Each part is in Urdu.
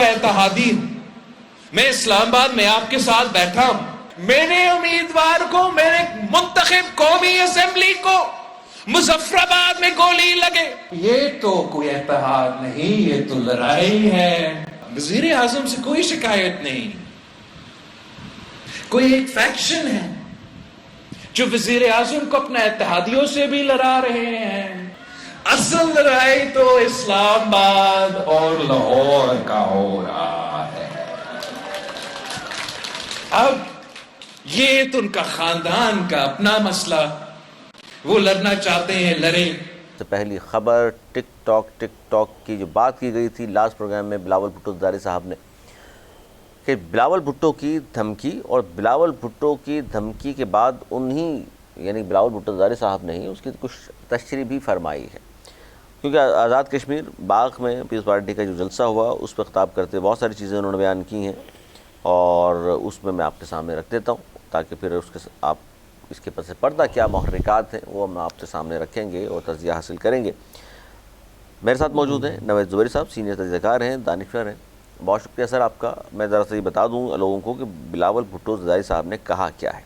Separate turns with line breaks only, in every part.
کا اتحادی ہوں. میں اسلام آباد میں آپ کے ساتھ بیٹھا ہوں. میرے امیدوار کو، میرے منتخب قومی اسمبلی کو مظفر آباد میں گولی لگے، یہ تو کوئی اتحاد نہیں، یہ تو لڑائی ہے. وزیر اعظم سے کوئی شکایت نہیں. کوئی ایک فیکشن ہے جو وزیر اعظم کو اپنے اتحادیوں سے بھی لڑا رہے ہیں. اصل لڑائی تو اسلام آباد اور لاہور کا ہو رہا ہے. اب یہ تو ان کا خاندان کا اپنا مسئلہ، وہ لڑنا چاہتے ہیں لڑیں.
سے پہلی خبر ٹک ٹاک کی جو بات کی گئی تھی لاسٹ پروگرام میں بلاول بھٹو زرداری صاحب نے، کہ بلاول بھٹو کی دھمکی، اور بلاول بھٹو کی دھمکی کے بعد انہی یعنی بلاول بھٹو زرداری صاحب نے ہی اس کی کچھ تشریح بھی فرمائی ہے. کیونکہ آزاد کشمیر باغ میں پیپلز پارٹی کا جو جلسہ ہوا اس پہ خطاب کرتے بہت ساری چیزیں انہوں نے بیان کی ہیں، اور اس میں آپ کے سامنے رکھ دیتا ہوں تاکہ پھر آپ اس کے پس پردہ کیا محرکات ہیں وہ ہم آپ کے سامنے رکھیں گے اور تجزیہ حاصل کریں گے. میرے ساتھ موجود ہیں نوید زبیری صاحب، سینئر تجزیہ کار ہیں، دانشور ہیں. بہت شکریہ سر آپ کا. میں ذرا سے یہ بتا دوں لوگوں کو کہ بلاول بھٹو زرداری صاحب نے کہا کیا ہے.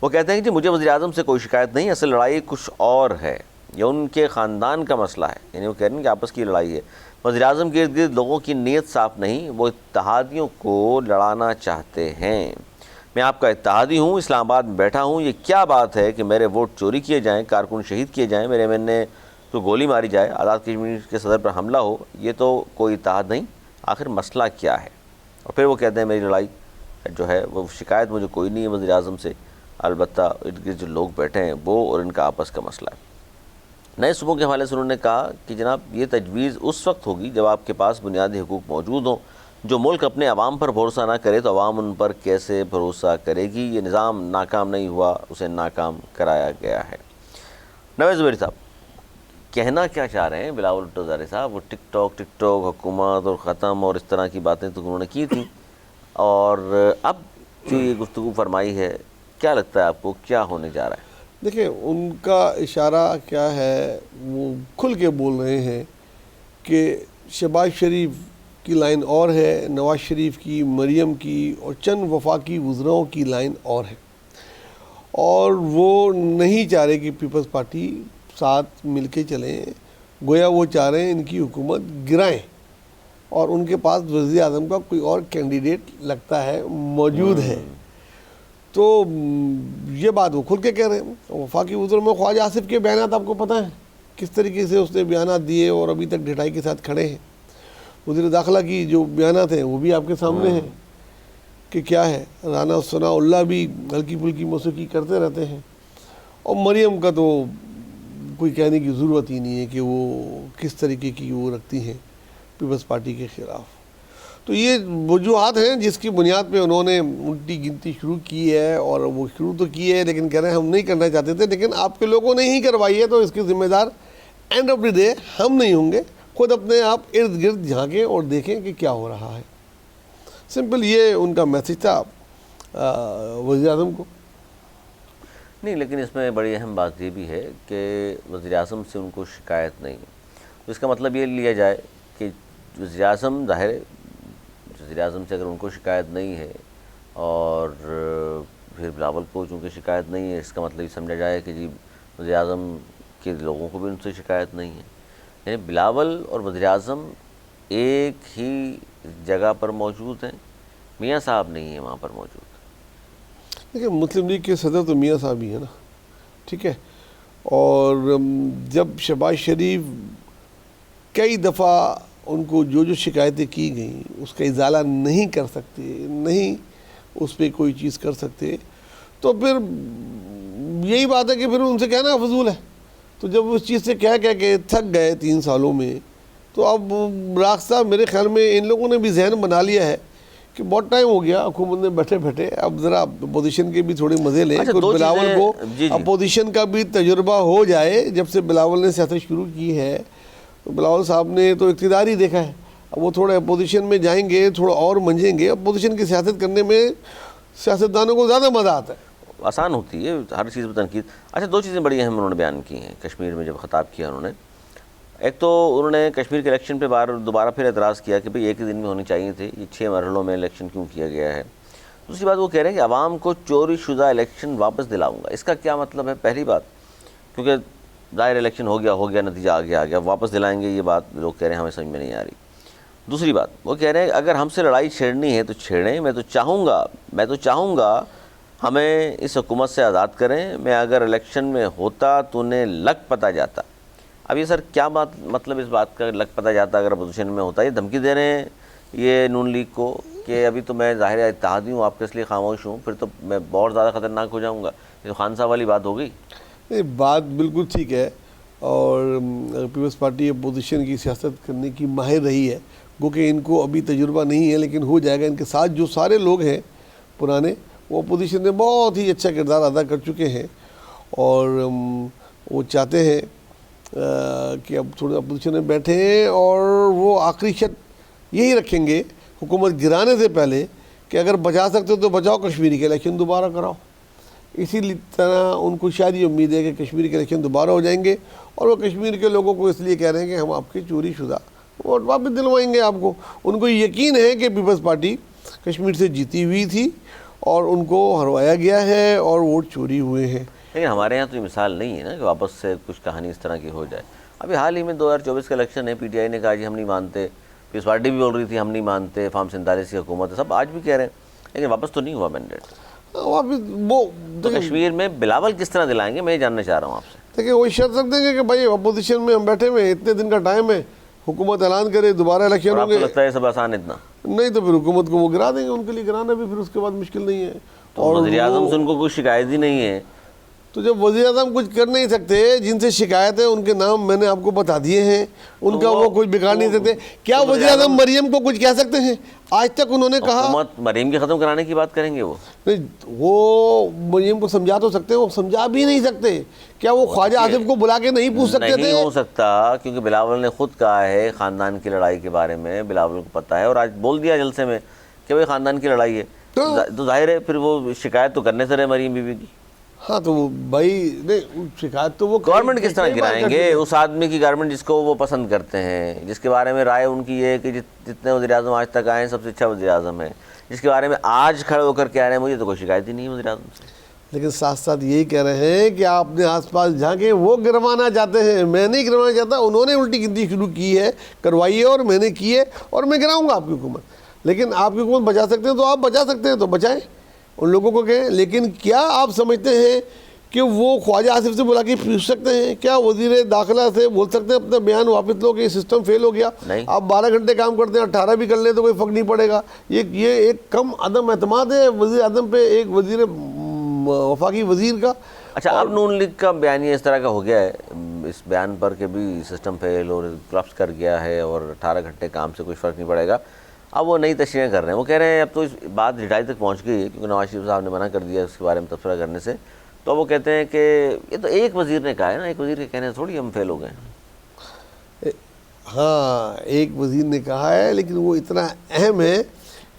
وہ کہتے ہیں کہ جی مجھے وزیر اعظم سے کوئی شکایت نہیں، اصل لڑائی کچھ اور ہے، یہ ان کے خاندان کا مسئلہ ہے. یعنی وہ کہہ رہے ہیں کہ آپس کی لڑائی ہے. وزیر اعظم کے ارد گرد لوگوں کی نیت صاف نہیں، وہ اتحادیوں کو لڑانا چاہتے ہیں. میں آپ کا اتحادی ہوں، اسلام آباد میں بیٹھا ہوں. یہ کیا بات ہے کہ میرے ووٹ چوری کیے جائیں، کارکن شہید کیے جائیں، میرے ایم این اے کو گولی ماری جائے، آزاد کشمیر کے صدر پر حملہ ہو، یہ تو کوئی اتحاد نہیں. آخر مسئلہ کیا ہے؟ اور پھر وہ کہتے ہیں میری لڑائی جو ہے وہ شکایت مجھے کوئی نہیں ہے وزیر اعظم سے، البتہ ارد گرد جو لوگ بیٹھے ہیں وہ اور ان کا آپس کا مسئلہ ہے. نئے صوبوں کے حوالے سے انہوں نے کہا کہ جناب یہ تجویز اس وقت ہوگی جب آپ کے پاس بنیادی حقوق موجود ہوں. جو ملک اپنے عوام پر بھروسہ نہ کرے تو عوام ان پر کیسے بھروسہ کرے گی؟ یہ نظام ناکام نہیں ہوا، اسے ناکام کرایا گیا ہے. نوید زبیری صاحب کہنا کیا چاہ رہے ہیں بلاول بھٹو زرداری صاحب؟ وہ ٹک ٹاک حکومت اور ختم اور اس طرح کی باتیں تو انہوں نے کی تھیں، اور اب جو یہ گفتگو فرمائی ہے کیا لگتا ہے آپ کو کیا ہونے جا رہا ہے؟
دیکھیں ان کا اشارہ کیا ہے، وہ کھل کے بول رہے ہیں کہ شہباز شریف کی لائن اور ہے، نواز شریف کی، مریم کی اور چند وفاقی وزراؤں کی لائن اور ہے، اور وہ نہیں چاہ رہے کہ پیپلز پارٹی ساتھ مل کے چلیں. گویا وہ چاہ رہے ہیں ان کی حکومت گرائیں، اور ان کے پاس وزیر اعظم کا کوئی اور کینڈیڈیٹ لگتا ہے موجود ہے. تو یہ بات وہ کھل کے کہہ رہے ہیں. وفاقی وزراء میں خواجہ آصف کے بیانات آپ کو پتہ ہیں کس طریقے سے اس نے بیانات دیے اور ابھی تک ڈٹائی کے ساتھ کھڑے ہیں. وزیر داخلہ کی جو بیانات ہیں وہ بھی آپ کے سامنے ہیں کہ کیا ہے. رانا ثناء اللہ بھی ہلکی پھلکی موسیقی کرتے رہتے ہیں، اور مریم کا تو کوئی کہنے کی ضرورت ہی نہیں ہے کہ وہ کس طریقے کی وہ رکھتی ہیں پیپلز پارٹی کے خلاف. تو یہ وجوہات ہیں جس کی بنیاد پہ انہوں نے الٹی گنتی شروع کی ہے، اور وہ شروع تو کی ہے لیکن کہہ رہے ہیں ہم نہیں کرنا چاہتے تھے، لیکن آپ کے لوگوں نے ہی کروائی ہے تو اس کے ذمہ دار اینڈ آف دی ڈے ہم نہیں ہوں گے. خود اپنے آپ ارد گرد جھانکیں اور دیکھیں کہ کیا ہو رہا ہے. سمپل یہ ان کا میسج تھا وزیر اعظم کو.
نہیں، لیکن اس میں بڑی اہم بات یہ بھی ہے کہ وزیر اعظم سے ان کو شکایت نہیں. تو اس کا مطلب یہ لیا جائے کہ وزیر اعظم ظاہر ہے، وزیر اعظم سے اگر ان کو شکایت نہیں ہے اور پھر بلاول کو چونکہ شکایت نہیں ہے، اس کا مطلب یہ سمجھا جائے کہ جی وزیر اعظم کے لوگوں کو بھی ان سے شکایت نہیں ہے. یعنی بلاول اور وزیر اعظم ایک ہی جگہ پر موجود ہیں، میاں صاحب نہیں ہیں وہاں پر موجود.
دیکھیں مسلم لیگ کے صدر تو میاں صاحب ہی ہیں نا، ٹھیک ہے. اور جب شہباز شریف کئی دفعہ ان کو جو شکایتیں کی گئیں اس کا ازالہ نہیں کر سکتے، نہیں اس پہ کوئی چیز کر سکتے، تو پھر یہی بات ہے کہ پھر ان سے کہنا فضول ہے. تو جب اس چیز سے کہہ کے تھک گئے 3 سالوں میں، تو اب راستہ میرے خیال میں ان لوگوں نے بھی ذہن بنا لیا ہے کہ بہت ٹائم ہو گیا حکومت میں بیٹھے، اب ذرا اپوزیشن کے بھی تھوڑے مزے لیں. بلاول کو اپوزیشن کا بھی تجربہ ہو جائے. جب سے بلاول نے سیاست شروع کی ہے تو بلاول صاحب نے تو اقتدار ہی دیکھا ہے. اب وہ تھوڑے اپوزیشن میں جائیں گے، تھوڑا اور منجیں گے. اپوزیشن کی سیاست کرنے میں سیاستدانوں کو زیادہ مزہ آتا ہے،
آسان ہوتی ہے ہر چیز پہ تنقید. اچھا 2 چیزیں بڑی اہم انہوں نے بیان کی ہیں کشمیر میں جب خطاب کیا انہوں نے. ایک تو انہوں نے کشمیر کے الیکشن پہ دوبارہ پھر اعتراض کیا کہ بھئی ایک ہی دن میں ہونی چاہیے تھی، یہ 6 مرحلوں میں الیکشن کیوں کیا گیا ہے۔ دوسری بات وہ کہہ رہے ہیں کہ عوام کو چوری شدہ الیکشن واپس دلاؤں گا۔ اس کا کیا مطلب ہے؟ پہلی بات کیونکہ ظاہر الیکشن ہو گیا، نتیجہ آ گیا، واپس دلائیں گے، یہ بات لوگ کہہ رہے ہیں، ہمیں سمجھ میں نہیں آ رہی۔ دوسری بات وہ کہہ رہے ہیں اگر ہم سے لڑائی چھیڑنی ہے تو چھیڑیں، میں تو چاہوں گا ہمیں اس حکومت سے آزاد کریں، میں اگر الیکشن میں ہوتا تو انہیں لگ پتہ جاتا۔ اب یہ سر کیا مطلب اس بات کا لگ پتہ جاتا اگر اپوزیشن میں ہوتا؟ یہ دھمکی دے رہے ہیں یہ نون لیگ کو کہ ابھی تو میں ظاہر اتحادی ہوں، آپ کے اس لیے خاموش ہوں، پھر تو میں بہت زیادہ خطرناک ہو جاؤں گا۔ یہ تو خان صاحب والی بات ہو گئی۔
نہیں، بات بالکل ٹھیک ہے، اور پیپلز پارٹی اپوزیشن کی سیاست کرنے کی ماہر رہی ہے، گو کہ ان کو ابھی تجربہ نہیں ہے، لیکن ہو جائے گا۔ ان کے ساتھ جو سارے لوگ ہیں پرانے، وہ اپوزیشن میں بہت ہی اچھا کردار ادا کر چکے ہیں، اور وہ چاہتے ہیں کہ اب تھوڑے اپوزیشن میں بیٹھیں، اور وہ آخری شرط یہی رکھیں گے حکومت گرانے سے پہلے کہ اگر بچا سکتے ہو تو بچاؤ، کشمیری کے الیکشن دوبارہ کراؤ۔ اسی طرح ان کو شاید یہ امید ہے کہ کشمیر کے الیکشن دوبارہ ہو جائیں گے، اور وہ کشمیر کے لوگوں کو اس لیے کہہ رہے ہیں کہ ہم آپ کی چوری شدہ ووٹ واپس دلوائیں گے آپ کو۔ ان کو یقین ہے کہ پیپلز پارٹی کشمیر سے جیتی ہوئی تھی اور ان کو ہروایا گیا ہے اور ووٹ چوری ہوئے ہیں۔
لیکن ہمارے یہاں تو یہ مثال نہیں ہے نا کہ واپس سے کچھ کہانی اس طرح کی ہو جائے۔ ابھی حال ہی میں 2024 کا الیکشن ہے، پی ٹی آئی نے کہا جی ہم نہیں مانتے، پیپلز پارٹی بھی بول رہی تھی ہم نہیں مانتے، فارم 47 کی حکومت ہے، سب آج بھی کہہ رہے ہیں، لیکن واپس تو نہیں ہوا مینڈیٹ۔
واپس وہ
تو کشمیر میں بلاول کس طرح دلائیں گے، میں یہ جاننا چاہ رہا ہوں آپ سے۔
دیکھیں وہی شرط رکھ دیں گے کہ بھائی اپوزیشن میں ہم بیٹھے ہوئے ہیں، اتنے دن کا ٹائم ہے، حکومت اعلان کرے، دوبارہ الیکشن
اور
ہوں
آپ کو
گے،
لگتا ہے یہ سب آسان اتنا؟
نہیں تو پھر حکومت کو وہ گرا دیں گے۔ ان کے لیے گرانا بھی پھر اس کے بعد مشکل نہیں ہے۔
اور وزیر اعظم سے ان کو کوئی شکایت ہی نہیں ہے،
تو جب وزیر اعظم کچھ کر نہیں سکتے، جن سے شکایت ہے ان کے نام میں نے آپ کو بتا دیے ہیں، ان کا وہ کچھ بگاڑ نہیں سکتے۔ کیا وزیر اعظم مریم کو کچھ کہہ سکتے ہیں؟ آج تک انہوں نے کہا
حکومت مریم کی ختم کرانے کی بات کریں گے وہ؟
نہیں، وہ مریم کو سمجھا تو سکتے ہیں، وہ سمجھا بھی نہیں سکتے۔ کیا وہ خواجہ آصف کو بلا کے نہیں پوچھ سکتے تھے؟
نہیں ہو سکتا، کیونکہ بلاول نے خود کہا ہے خاندان کی لڑائی کے بارے میں، بلاول کو پتہ ہے، اور آج بول دیا جلسے میں کہ بھائی خاندان کی لڑائی ہے، تو ظاہر ہے پھر وہ شکایت تو کرنے سے رہے مریم بی بی کی۔
ہاں تو بھائی نہیں، شکایت تو وہ
گورنمنٹ کس طرح گرائیں گے اس آدمی کی گورنمنٹ جس کو وہ پسند کرتے ہیں، جس کے بارے میں رائے ان کی یہ ہے کہ جتنے وزیر اعظم آج تک آئے ہیں سب سے اچھا وزیر اعظم ہے، جس کے بارے میں آج کھڑے ہو کر کہہ رہے ہیں مجھے تو کوئی شکایت ہی نہیں ہے وزیر اعظم سے۔
لیکن ساتھ ساتھ یہی کہہ رہے ہیں کہ آپ نے آس پاس جھانکے وہ گروانا چاہتے ہیں، میں نہیں گروانا چاہتا، انہوں نے الٹی گنتی شروع کی ہے، کروائی ہے، اور میں نے کی ہے، اور میں گراؤں گا آپ کی حکومت۔ لیکن آپ کی حکومت بچا سکتے ہیں تو آپ بچا سکتے ہیں تو بچائیں، ان لوگوں کو کہیں۔ لیکن کیا آپ سمجھتے ہیں کہ وہ خواجہ آصف سے بلا کے پوچھ سکتے ہیں؟ کیا وزیر داخلہ سے بول سکتے ہیں اپنا بیان واپس لو کہ یہ سسٹم فیل ہو گیا؟ آپ 12 گھنٹے کام کرتے ہیں، 18 بھی کر لیں تو کوئی فرق نہیں پڑے گا۔ یہ ایک کم عدم اعتماد ہے وزیر اعظم پہ، ایک وزیر وفاقی وزیر کا۔
اچھا، اب نون لیگ کا بیانیہ اس طرح کا ہو گیا ہے اس بیان پر کہ بھی سسٹم فیل اور کرپٹ کر گیا ہے اور 18 گھنٹے کام سے کوئی فرق نہیں پڑے گا۔ اب وہ نئی تشریحیں کر رہے ہیں، وہ کہہ رہے ہیں اب تو اس بات ریٹائی تک پہنچ گئی ہے کیونکہ نواز شریف صاحب نے منع کر دیا اس کے بارے میں تبصرہ کرنے سے، تو وہ کہتے ہیں کہ یہ تو ایک وزیر نے کہا ہے نا، ایک وزیر کے کہنے سے تھوڑی ہم فیل ہو گئے ہیں۔
ہاں ایک وزیر نے کہا ہے، لیکن وہ اتنا اہم ہے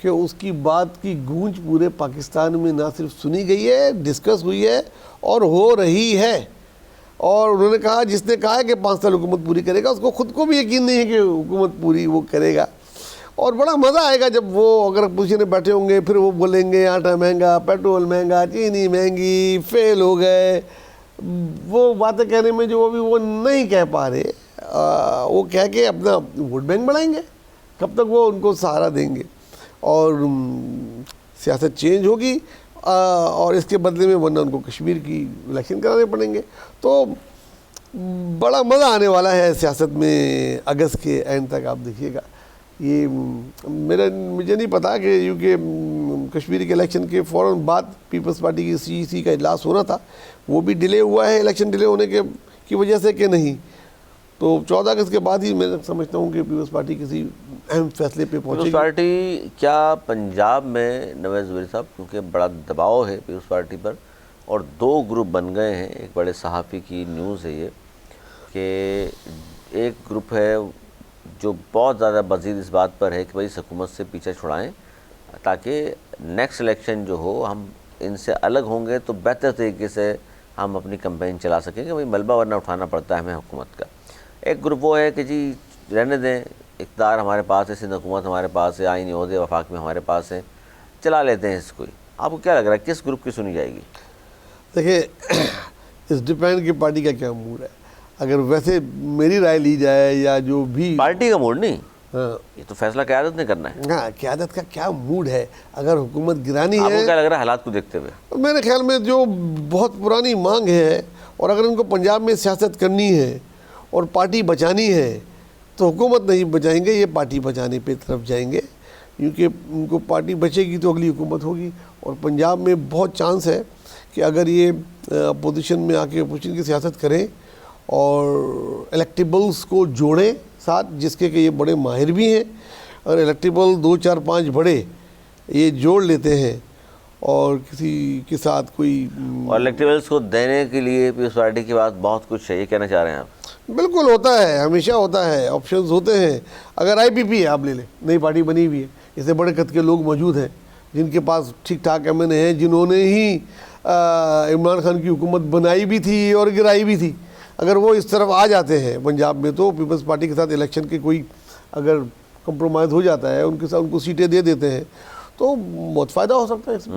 کہ اس کی بات کی گونج پورے پاکستان میں نہ صرف سنی گئی ہے، ڈسکس ہوئی ہے اور ہو رہی ہے۔ اور انہوں نے کہا، جس نے کہا ہے کہ 5 سال حکومت پوری کرے گا، اس کو خود کو بھی یقین نہیں ہے کہ حکومت پوری وہ کرے گا۔ اور بڑا مزہ آئے گا جب وہ اگر پوچھنے میں بیٹھے ہوں گے، پھر وہ بولیں گے آٹا مہنگا، پیٹرول مہنگا، چینی مہنگی، فیل ہو گئے، وہ باتیں کہنے میں جو ابھی وہ نہیں کہہ پا رہے، وہ کہہ کے اپنا ووٹ بینک بڑھائیں گے۔ کب تک وہ ان کو سہارا دیں گے؟ اور سیاست چینج ہوگی، اور اس کے بدلے میں ورنہ ان کو کشمیر کی الیکشن کرانے پڑیں گے۔ تو بڑا مزہ آنے والا ہے سیاست میں اگست کے اینڈ تک، آپ دیکھیے گا۔ یہ مجھے نہیں پتا کہ کیونکہ کشمیر کے الیکشن کے فوراً بعد پیپلز پارٹی کی CEC کا اجلاس ہونا تھا، وہ بھی ڈیلے ہوا ہے الیکشن ڈیلے ہونے کی وجہ سے کہ نہیں، تو 14 اگست کے بعد ہی میں سمجھتا ہوں کہ پیپلز پارٹی کسی اہم فیصلے پہ پہنچے گی۔
پیپلز پارٹی کیا پنجاب میں نواز زبیر صاحب، کیونکہ بڑا دباؤ ہے پیپلز پارٹی پر اور 2 گروپ بن گئے ہیں، ایک بڑے صحافی کی نیوز ہے یہ کہ ایک گروپ ہے جو بہت زیادہ بزید اس بات پر ہے کہ بھائی اس حکومت سے پیچھے چھڑائیں تاکہ نیکسٹ الیکشن جو ہو ہم ان سے الگ ہوں گے تو بہتر طریقے سے ہم اپنی کمپین چلا سکیں گے، بھائی ملبہ ورنہ اٹھانا پڑتا ہے ہمیں حکومت کا۔ ایک گروپ وہ ہے کہ جی رہنے دیں، اقتدار ہمارے پاس ہے، سندھ حکومت ہمارے پاس ہے، آئینی عہدے وفاق میں ہمارے پاس ہیں، چلا لیتے ہیں اس کو. آپ کو کیا لگ رہا ہے کس گروپ کی سنی جائے گی؟
دیکھیں اس ڈپینڈ کہ پارٹی کا کیا موڈ ہے. اگر ویسے میری رائے لی جائے یا جو بھی
پارٹی کا موڈ نہیں،
ہاں
یہ تو فیصلہ قیادت نے کرنا ہے.
ہاں قیادت کا کیا موڈ ہے. اگر حکومت گرانی
آپ کو
ہے،
کیا لگ رہا ہے حالات کو دیکھتے ہوئے؟
میرے خیال میں جو بہت پرانی مانگ ہے، اور اگر ان کو پنجاب میں سیاست کرنی ہے اور پارٹی بچانی ہے تو حکومت نہیں بچائیں گے، یہ پارٹی بچانے پہ طرف جائیں گے. کیونکہ ان کو پارٹی بچے گی تو اگلی حکومت ہوگی. اور پنجاب میں بہت چانس ہے کہ اگر یہ اپوزیشن میں آ کے اپوزیشن کی سیاست کریں اور الیکٹیبلز کو جوڑیں ساتھ، جس کے کہ یہ بڑے ماہر بھی ہیں. اگر الیکٹیبل 2 4 5 بڑے یہ جوڑ لیتے ہیں اور کسی کے ساتھ کوئی
اور الیکٹیبلز کو دینے کے لیے پیپلز پارٹی کی بات بہت کچھ ہے، یہ کہنا چاہ رہے ہیں آپ؟
بالکل ہوتا ہے، ہمیشہ ہوتا ہے، آپشنز ہوتے ہیں. اگر آئی پی پی ہے آپ لے لیں، نئی پارٹی بنی ہوئی ہے، اس سے بڑے قد کے لوگ موجود ہیں جن کے پاس ٹھیک ٹھاک ایم این اے ہیں، جنہوں نے ہی عمران خان کی حکومت بنائی بھی تھی اور گرائی بھی تھی. اگر وہ اس طرف آ جاتے ہیں پنجاب میں تو پیپلز پارٹی کے ساتھ الیکشن کے کوئی اگر کمپرومائز ہو جاتا ہے، ان کے ساتھ ان کو سیٹیں دے دیتے ہیں تو بہت فائدہ ہو سکتا ہے اس میں.